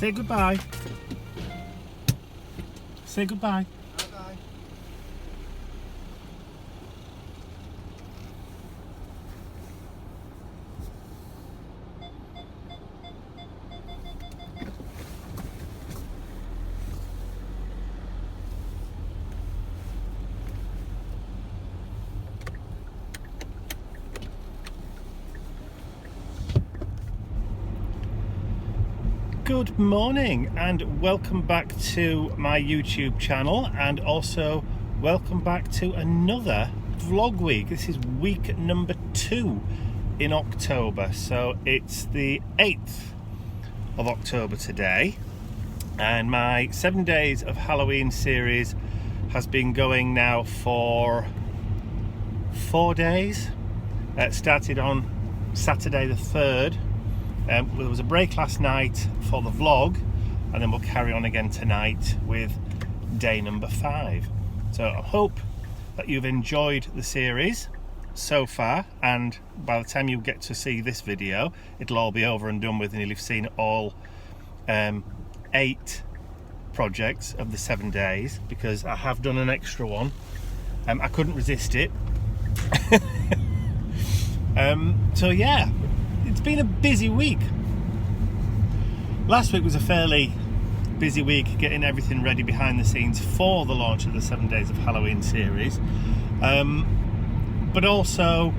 Say goodbye. Say goodbye. Bye-bye. Good morning and welcome back to my YouTube channel, and also welcome back to another vlog week. This is week number 2 in October, so it's the 8th of October today, and my 7 days of Halloween series has been going now for 4 days. It started on Saturday the 3rd. There was a break last night for the vlog, and then we'll carry on again tonight with day number 5. So I hope that you've enjoyed the series so far, and by the time you get to see this video it'll all be over and done with, and you'll have seen all 8 projects of the 7 days, because I have done an extra one. I couldn't resist it. So yeah, it's been a busy week. Last week was a fairly busy week getting everything ready behind the scenes for the launch of the 7 Days of Halloween series, but also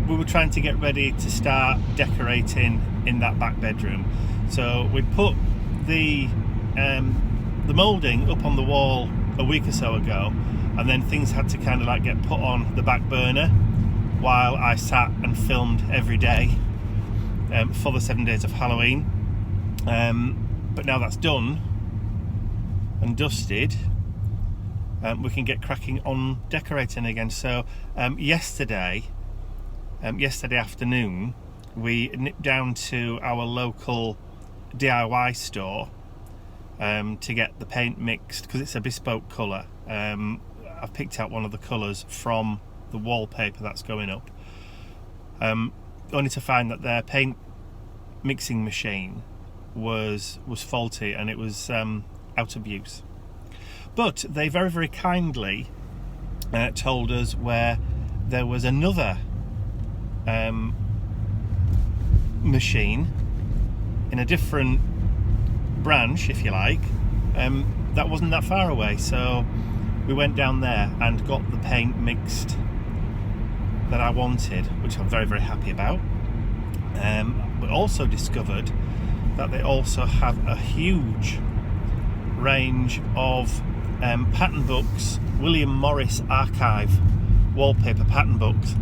we were trying to get ready to start decorating in that back bedroom. So we put the moulding up on the wall a week or so ago, and then things had to kind of like get put on the back burner while I sat and filmed every day for the 7 Days of Halloween. But now that's done and dusted, we can get cracking on decorating again. So yesterday afternoon we nipped down to our local DIY store to get the paint mixed, because it's a bespoke colour. I've picked out one of the colours from the wallpaper that's going up, only to find that their paint mixing machine was faulty and it was out of use. But they very, very kindly told us where there was another machine in a different branch, if you like, that wasn't that far away. So we went down there and got the paint mixed that I wanted, which I'm very, very happy about. We also discovered that they also have a huge range of pattern books, William Morris archive wallpaper pattern books.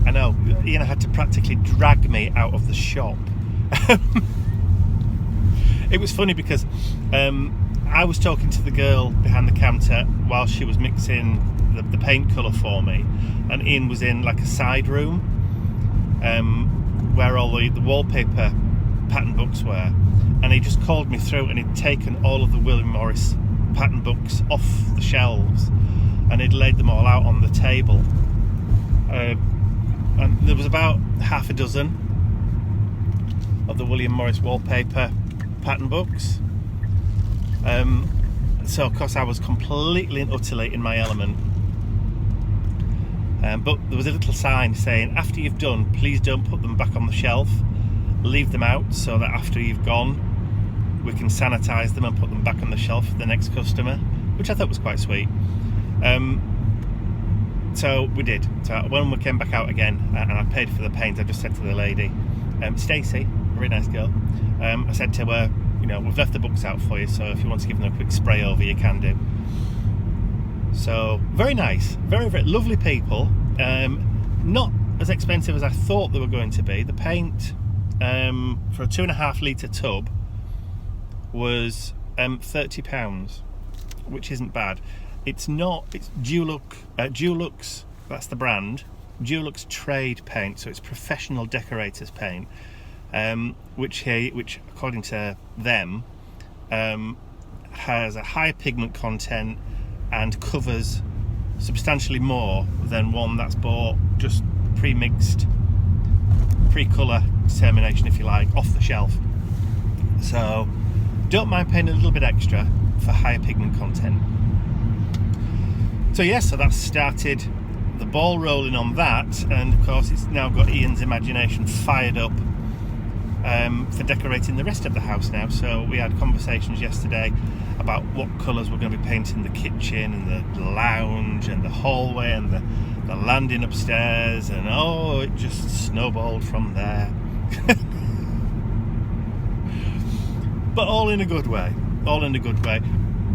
I know, Ian had to practically drag me out of the shop. It was funny because I was talking to the girl behind the counter while she was mixing the paint colour for me, and Ian was in like a side room where all the wallpaper pattern books were, and he just called me through, and he'd taken all of the William Morris pattern books off the shelves and he'd laid them all out on the table, and there was about half a dozen of the William Morris wallpaper pattern books. So of course I was completely and utterly in my element, but there was a little sign saying, after you've done, please don't put them back on the shelf, leave them out so that after you've gone we can sanitize them and put them back on the shelf for the next customer, which I thought was quite sweet. So we did. So when we came back out again and I paid for the paint, I just said to the lady, Stacey, a very nice girl, I said to her, you know, we've left the books out for you, so if you want to give them a quick spray over, you can do. So very nice, very, very lovely people. Not as expensive as I thought they were going to be. The paint for a 2.5 litre tub was £30, which isn't bad. It's Dulux, that's the brand, Dulux trade paint, so it's professional decorators paint, which according to them has a higher pigment content and covers substantially more than one that's bought just pre-mixed, pre-colour determination, if you like, off the shelf. So don't mind paying a little bit extra for higher pigment content. So yes, so that's started the ball rolling on that, and of course it's now got Ian's imagination fired up for decorating the rest of the house now. So we had conversations yesterday about what colours we're going to be painting the kitchen and the lounge and the hallway and the landing upstairs, and oh, it just snowballed from there. But all in a good way,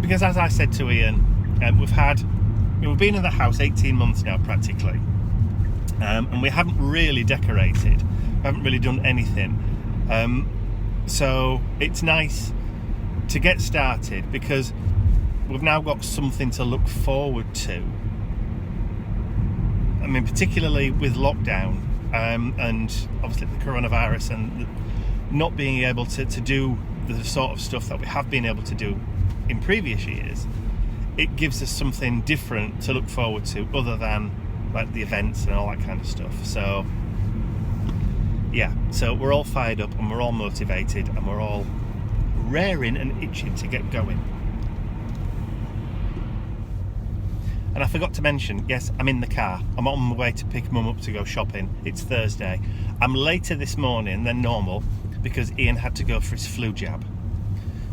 because as I said to Ian, we've been in the house 18 months now practically, and we haven't really decorated, we haven't really done anything, so it's nice to get started because we've now got something to look forward to. I mean, particularly with lockdown, and obviously the coronavirus and not being able to do the sort of stuff that we have been able to do in previous years, it gives us something different to look forward to other than like the events and all that kind of stuff. So yeah, so we're all fired up and we're all motivated and we're all raring and itching to get going. And I forgot to mention, yes, I'm in the car. I'm on my way to pick Mum up to go shopping. It's Thursday. I'm later this morning than normal because Ian had to go for his flu jab.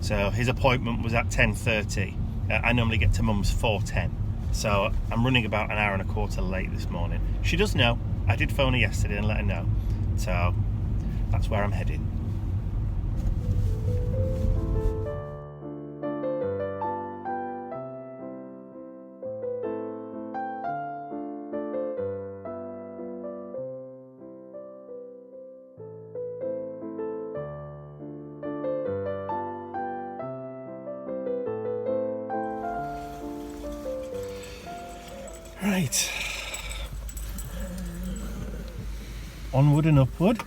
So his appointment was at 10:30. I normally get to Mum's 4:10. So I'm running about an hour and a quarter late this morning. She does know. I did phone her yesterday and let her know. So that's where I'm heading. Right, onward and upward.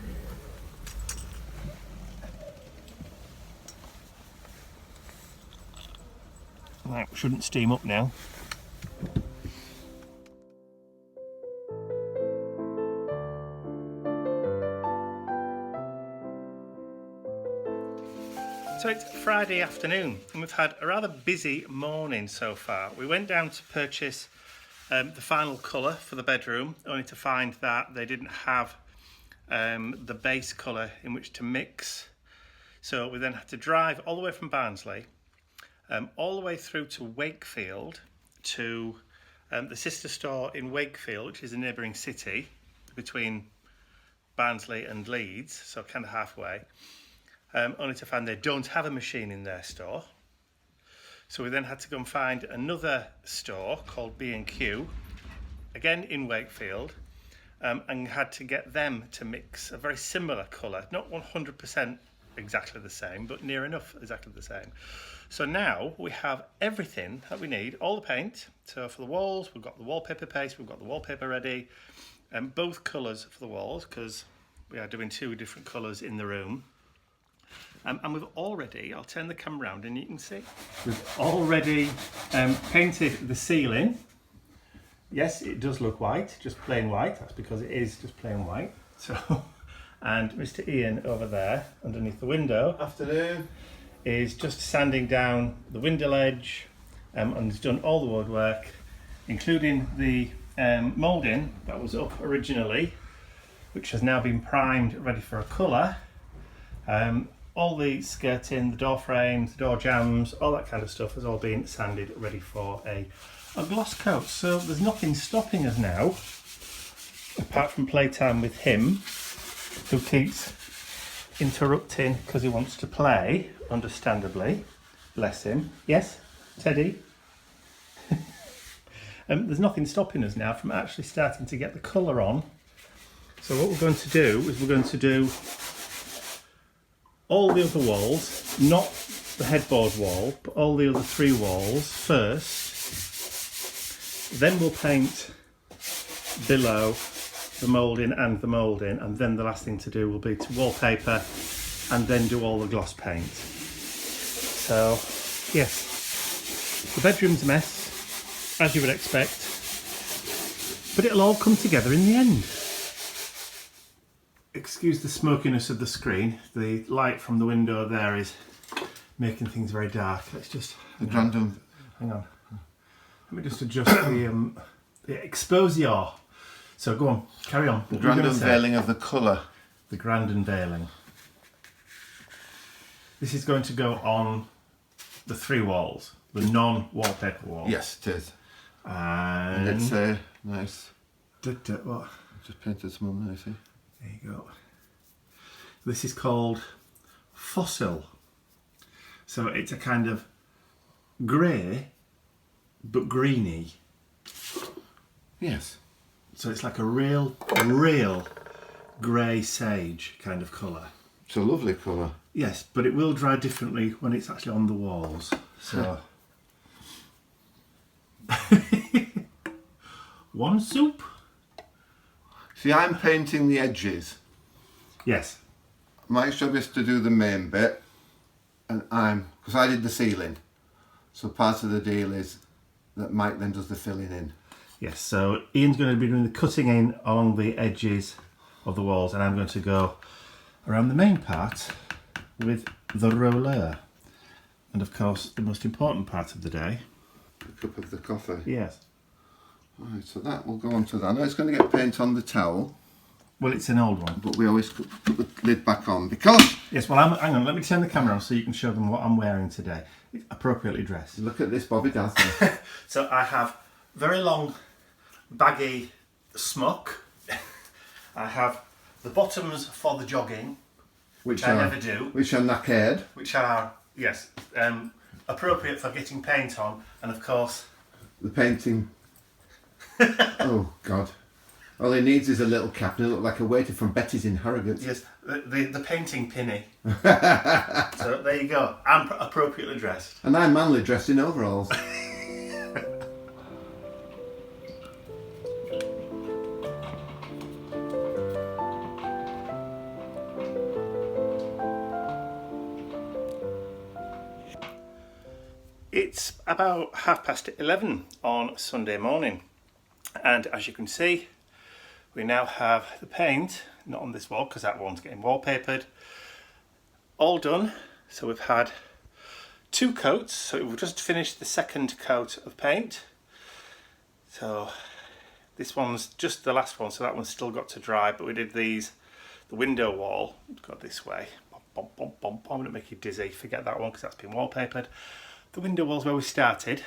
Right, we shouldn't steam up now. So it's Friday afternoon and we've had a rather busy morning so far. We went down to purchase the final colour for the bedroom, only to find that they didn't have the base colour in which to mix. So we then had to drive all the way from Barnsley, all the way through to Wakefield, to the sister store in Wakefield, which is a neighbouring city between Barnsley and Leeds, so kind of halfway, only to find they don't have a machine in their store. So we then had to go and find another store called B&Q, again in Wakefield, and had to get them to mix a very similar colour, not 100% exactly the same, but near enough exactly the same. So now we have everything that we need, all the paint. So for the walls, we've got the wallpaper paste, we've got the wallpaper ready, and both colours for the walls, because we are doing two different colours in the room. And we've already, I'll turn the camera around and you can see, we've already painted the ceiling. Yes, it does look white, just plain white. That's because it is just plain white. So, and Mr. Ian over there, underneath the window, Afternoon. is just sanding down the window ledge, and has done all the woodwork, including the moulding that was up originally, which has now been primed, ready for a colour. All the skirting, the door frames, the door jambs, all that kind of stuff has all been sanded, ready for a gloss coat. So there's nothing stopping us now, apart from playtime with him, who keeps interrupting because he wants to play, understandably. Bless him. Yes, Teddy? There's nothing stopping us now from actually starting to get the colour on. So what we're going to do is we're going to do all the other walls, not the headboard wall, but all the other three walls first. Then we'll paint below the moulding and the moulding, and then the last thing to do will be to wallpaper and then do all the gloss paint. So yes, the bedroom's a mess, as you would expect, but it'll all come together in the end. excuse the smokiness of the screen. The light from the window there is making things very dark. Let's just The random. hang on. Let me just adjust the exposure. So go on, carry on. The grand unveiling of the colour. The grand unveiling. This is going to go on the 3 walls, the non-wallpaper wall. Yes, it is. And it's nice. What? Just painted some on there, see? There you go. This is called Fossil. So it's a kind of grey, but greeny. Yes. So it's like a real grey sage kind of colour. It's a lovely colour. Yes, but it will dry differently when it's actually on the walls. So one soup. See, I'm painting the edges. Yes. My job is to do the main bit, and because I did the ceiling, so part of the deal is that Mike then does the filling in. Yes, so Ian's going to be doing the cutting in along the edges of the walls, and I'm going to go around the main part with the roller. And of course, the most important part of the day. The cup of the coffee. Yes. Right, so that will go on to that. I know it's going to get paint on the towel, Well, it's an old one. but we always put the lid back on because... Yes, well, hang on, let me turn the camera on so you can show them what I'm wearing today. It's appropriately dressed. Look at this Bobby Dazzler. So I have very long, baggy smock. I have the bottoms for the jogging, which I never do. Which are knackered. Which are, yes, appropriate for getting paint on, and of course... The painting... Oh, God. All he needs is a little cap and he'll look like a waiter from Betty's in Harrogate. Yes, the painting pinny. So there you go. I'm appropriately dressed. And I'm manly dressed in overalls. It's about 11:30 on Sunday morning, and as you can see, we now have the paint, not on this wall because that one's getting wallpapered, all done. So we've had 2 coats, so we've just finished the second coat of paint. So this one's just the last one, so that one's still got to dry, but we did the window wall, got this way, bom, bom, bom, bom, it'll make you dizzy, forget that one because that's been wallpapered. The window wall's where we started,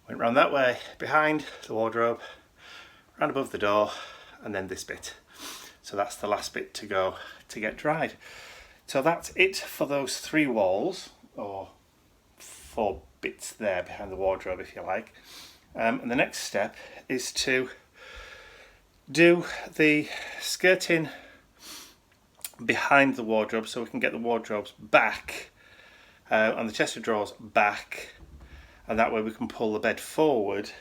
went round that way, behind the wardrobe, round above the door, and then this bit. So that's the last bit to go to get dried. So that's it for those 3 walls, or 4 bits there behind the wardrobe if you like. And the next step is to do the skirting behind the wardrobe so we can get the wardrobes back and the chest of drawers back, and that way we can pull the bed forward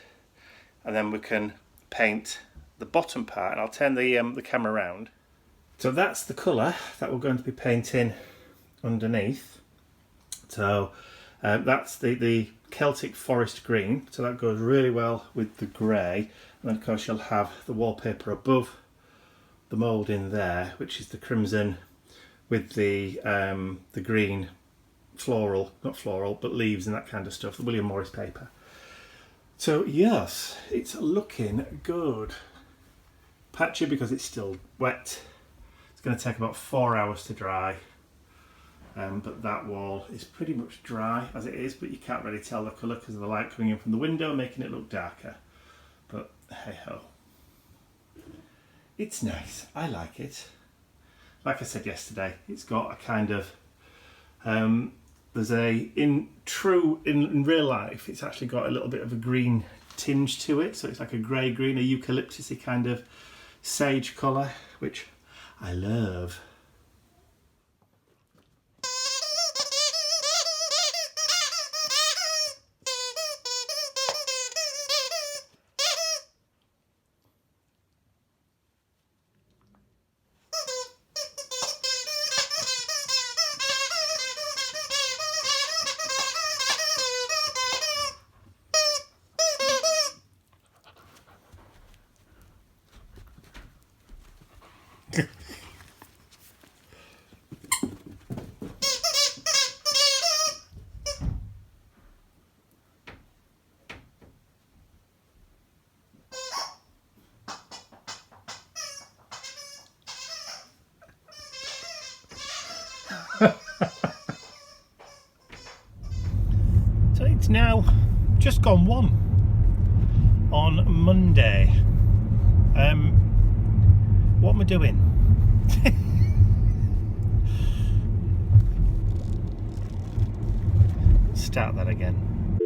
and then we can paint the bottom part. And I'll turn the camera around. So that's the colour that we're going to be painting underneath. So that's the Celtic Forest Green, so that goes really well with the grey. And then of course you'll have the wallpaper above the mould in there, which is the crimson with the green floral, not floral, but leaves and that kind of stuff, the William Morris paper. So yes, it's looking good. Patchy because it's still wet. It's going to take about 4 hours to dry. But that wall is pretty much dry as it is, but you can't really tell the colour because of the light coming in from the window making it look darker. But hey ho. It's nice, I like it. Like I said yesterday, it's got a kind of there's in real life it's actually got a little bit of a green tinge to it, so it's like a grey green, a eucalyptusy kind of sage colour, which I love. just gone 1 on Monday. What am I doing? Start that again.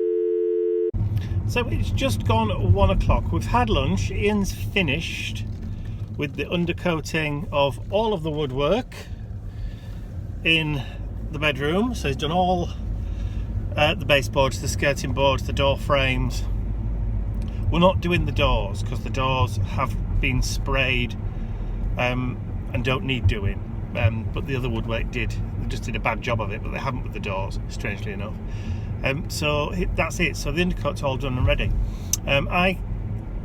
So it's just gone 1 o'clock. We've had lunch. Ian's finished with the undercoating of all of the woodwork in the bedroom. So he's done all the baseboards, the skirting boards, the door frames. We're not doing the doors because the doors have been sprayed and don't need doing. But the other woodwork did. They just did a bad job of it, but they haven't with the doors, strangely enough. So that's it. So the undercoat's all done and ready. I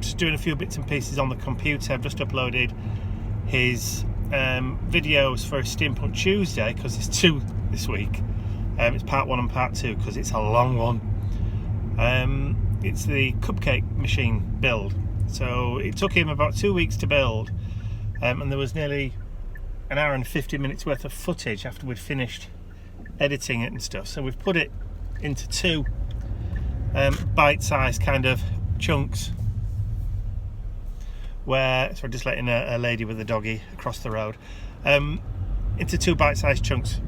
just doing a few bits and pieces on the computer. I've just uploaded his videos for Steampunk Tuesday because there's 2 this week. It's part 1 and part 2 because it's a long one. It's the cupcake machine build. So it took him about 2 weeks to build, and there was nearly an hour and 50 minutes worth of footage after we'd finished editing it and stuff. So we've put it into 2 bite-sized kind of chunks where, sorry, just letting a lady with a doggy across the road, into 2 bite-sized chunks.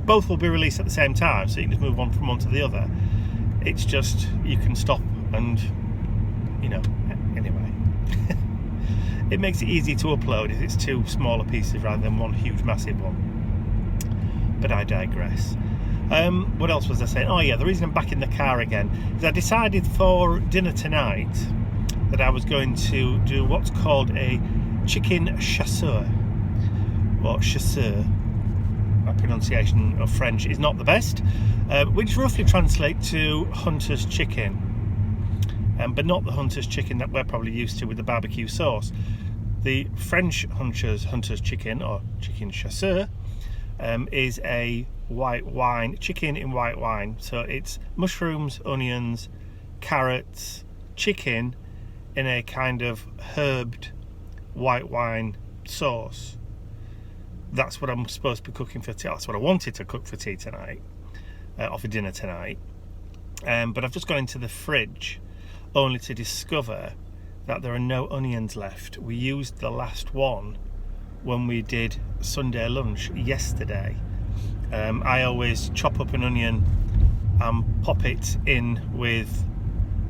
Both will be released at the same time, so you can just move on from one to the other. It's just, you can stop and, you know, anyway. It makes it easy to upload if it's 2 smaller pieces rather than one huge massive one. But I digress. What else was I saying? Oh yeah, the reason I'm back in the car again is I decided for dinner tonight that I was going to do what's called a chicken chasseur, or chasseur. My pronunciation of French is not the best, which roughly translates to hunter's chicken, but not the hunter's chicken that we're probably used to with the barbecue sauce. The French hunter's chicken, or chicken chasseur, is a white wine, chicken in white wine. So it's mushrooms, onions, carrots, chicken in a kind of herbed white wine sauce. That's what I'm supposed to be cooking for tea. That's what I wanted to cook for tea tonight, or for dinner tonight. But I've just gone into the fridge only to discover that there are no onions left. We used the last one when we did Sunday lunch yesterday. I always chop up an onion and pop it in with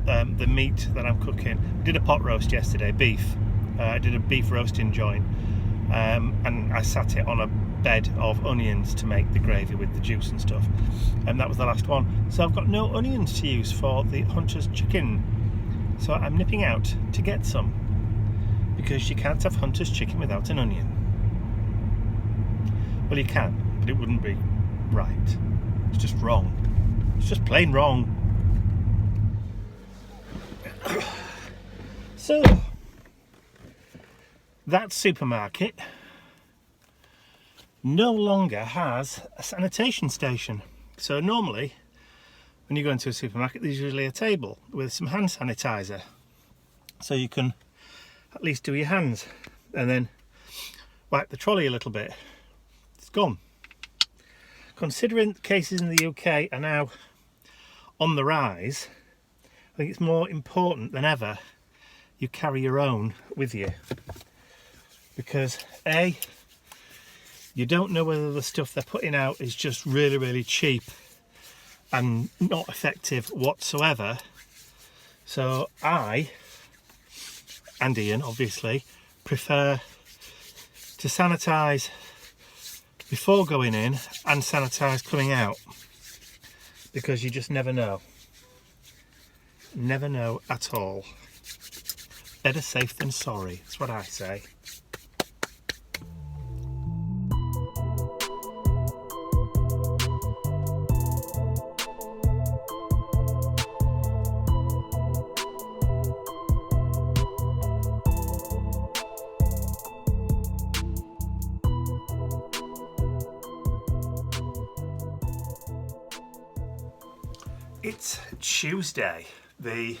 the meat that I'm cooking. I did a pot roast yesterday, beef. I did a beef roasting joint, and I sat it on a bed of onions to make the gravy with the juice and stuff, and that was the last one. So I've got no onions to use for the hunter's chicken, so I'm nipping out to get some, because you can't have hunter's chicken without an onion. Well, you can, but it wouldn't be right. It's just wrong. It's just plain wrong. So that supermarket no longer has a sanitation station. So normally when you go into a supermarket, there's usually a table with some hand sanitizer, so you can at least do your hands and then wipe the trolley a little bit. It's gone. Considering cases in the UK are now on the rise, I think it's more important than ever you carry your own with you, because A, you don't know whether the stuff they're putting out is just really, really cheap and not effective whatsoever. So I, and Ian obviously, prefer to sanitize before going in and sanitize coming out, because you just never know. Never know at all. Better safe than sorry, that's what I say. It's Tuesday, the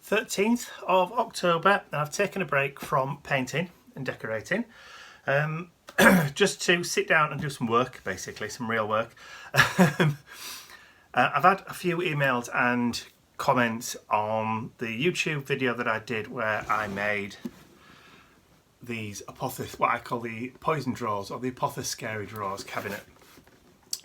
13th of October, and I've taken a break from painting and decorating, just to sit down and do some work, basically, some real work. I've had a few emails and comment on the YouTube video that I did where I made these what I call the poison drawers, or the apothecary drawers cabinet,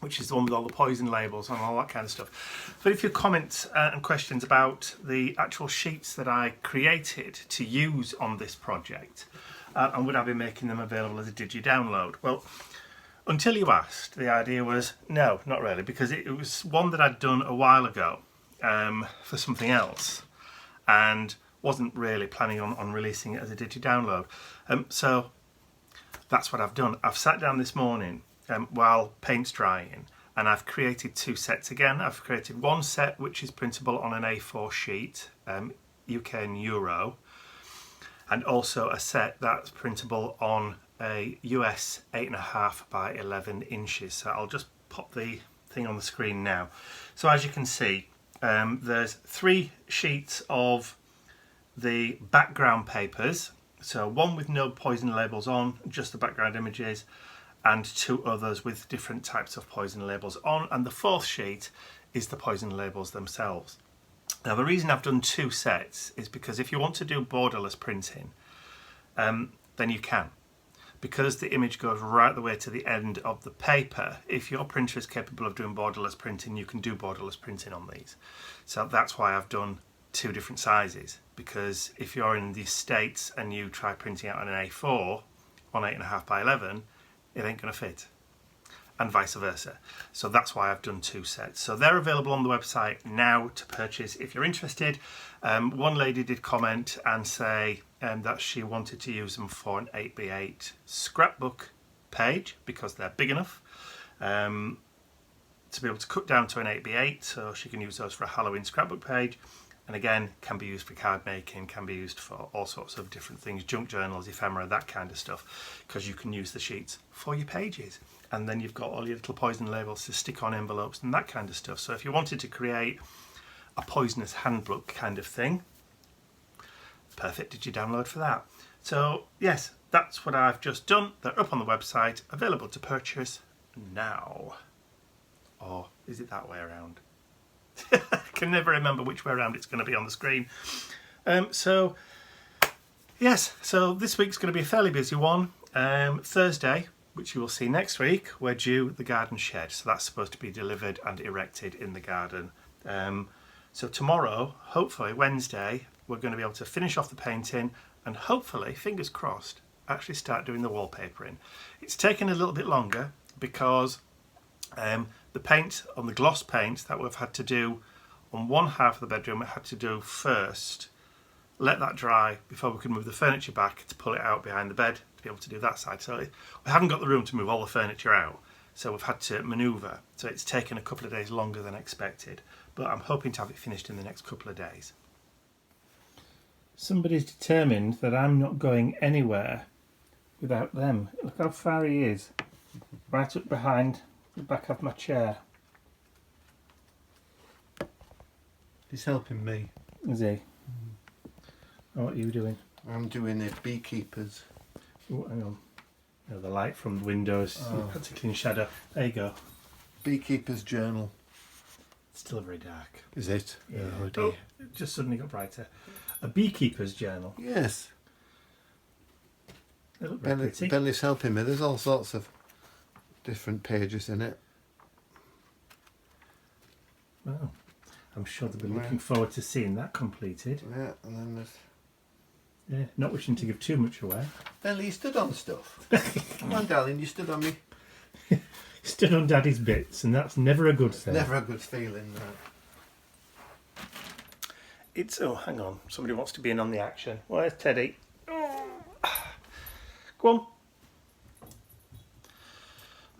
which is the one with all the poison labels and all that kind of stuff. But if you comments and questions about the actual sheets that I created to use on this project, and would I be making them available as a digi-download? Well, until you asked, the idea was no, not really, because it was one that I'd done a while ago for something else, and wasn't really planning on releasing it as a digi-download. So that's what I've done. I've sat down this morning while paint's drying, and I've created two sets again. I've created one set which is printable on an A4 sheet, UK and Euro, and also a set that's printable on a US 8.5 by 11 inches. So I'll just pop the thing on the screen now. So as you can see, there's 3 sheets of the background papers. So one with no poison labels on, just the background images, and 2 others with different types of poison labels on, and the 4th sheet is the poison labels themselves. Now the reason I've done 2 sets is because if you want to do borderless printing, then you can. Because the image goes right the way to the end of the paper, if your printer is capable of doing borderless printing, you can do borderless printing on these. So that's why I've done 2 different sizes, because if you're in the States and you try printing out on an A4 on 8.5 by 11, it ain't going to fit, and vice versa. So that's why I've done 2 sets. So they're available on the website now to purchase if you're interested. One lady did comment and say that she wanted to use them for an 8x8 scrapbook page because they're big enough to be able to cut down to an 8x8, so she can use those for a Halloween scrapbook page. And again, can be used for card making, can be used for all sorts of different things, junk journals, ephemera, that kind of stuff, because you can use the sheets for your pages. And then you've got all your little poison labels to stick on envelopes and that kind of stuff. So if you wanted to create a poisonous handbook kind of thing, perfect digi-download for that. So yes, that's what I've just done. They're up on the website, available to purchase now. Or is it that way around? I can never remember which way around it's going to be on the screen. So yes, so this week's going to be a fairly busy one. Thursday, which you will see next week, we're due the garden shed. So that's supposed to be delivered and erected in the garden. So tomorrow, hopefully Wednesday, we're going to be able to finish off the painting and hopefully, fingers crossed, actually start doing the wallpapering. It's taken a little bit longer because the paint on the gloss paint that we've had to do on one half of the bedroom, we had to do first, let that dry before we could move the furniture back to pull it out behind the bed to be able to do that side. So we haven't got the room to move all the furniture out, so we've had to manoeuvre. So it's taken a couple of days longer than expected, but I'm hoping to have it finished in the next couple of days. Somebody's determined that I'm not going anywhere without them. Look how far he is, right up behind the back of my chair. He's helping me. Is he? Oh, what are you doing? I'm doing the beekeepers. Oh, hang on. No, the light from the windows, particularly in shadow. There you go. Beekeeper's journal. It's still very dark. Is it? Yeah. Oh dear. Oh, it just suddenly got brighter. A beekeeper's journal. Yes. They look very pretty. Bentley's helping me. There's all sorts of different pages in it. Well, I'm sure they'll be looking forward to seeing that completed. Yeah, and then there's... Yeah, not wishing to give too much away. Bentley, you stood on stuff. Come on, darling, you stood on me. Stood on Daddy's bits, and that's never a good thing. Never a good feeling, that. It's... Oh, hang on. Somebody wants to be in on the action. Where's Teddy? Oh. Go on.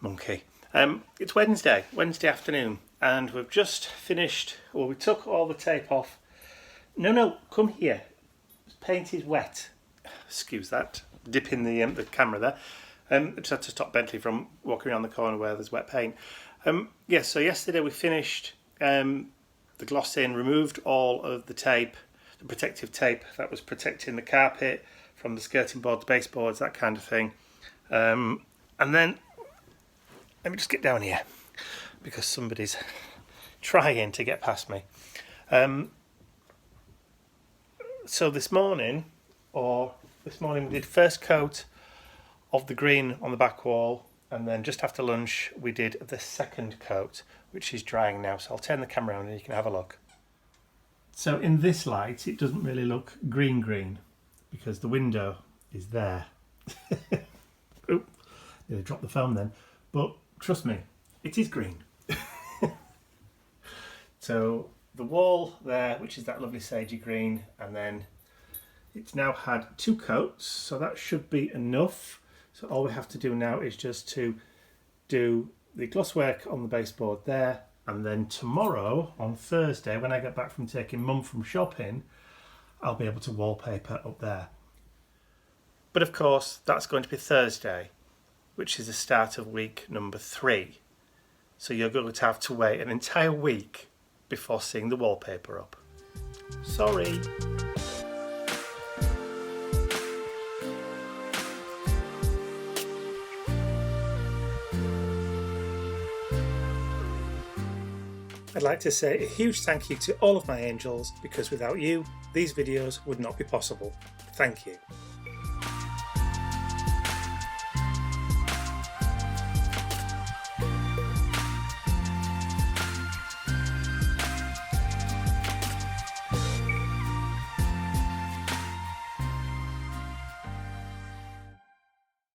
Monkey. It's Wednesday afternoon, and we've just finished, well, we took all the tape off. No, come here. The paint is wet. Excuse that. Dipping the camera there. I just had to stop Bentley from walking around the corner where there's wet paint. Yes, so yesterday we finished the gloss in, removed all of the tape, the protective tape that was protecting the carpet from the skirting boards, baseboards, that kind of thing. And then, let me just get down here because somebody's trying to get past me. So this morning we did first coat of the green on the back wall, and then just after lunch we did the second coat, which is drying now. So I'll turn the camera on and you can have a look. So in this light it doesn't really look green because the window is there. Oop, nearly dropped the phone then, but trust me, it is green. So the wall there, which is that lovely sagey green, and then it's now had 2 coats, so that should be enough. So all we have to do now is just to do the gloss work on the baseboard there, and then tomorrow, on Thursday, when I get back from taking Mum from shopping, I'll be able to wallpaper up there. But of course, that's going to be Thursday, which is the start of week number 3. So you're going to have to wait an entire week before seeing the wallpaper up. Sorry. I'd like to say a huge thank you to all of my angels, because without you, these videos would not be possible. Thank you.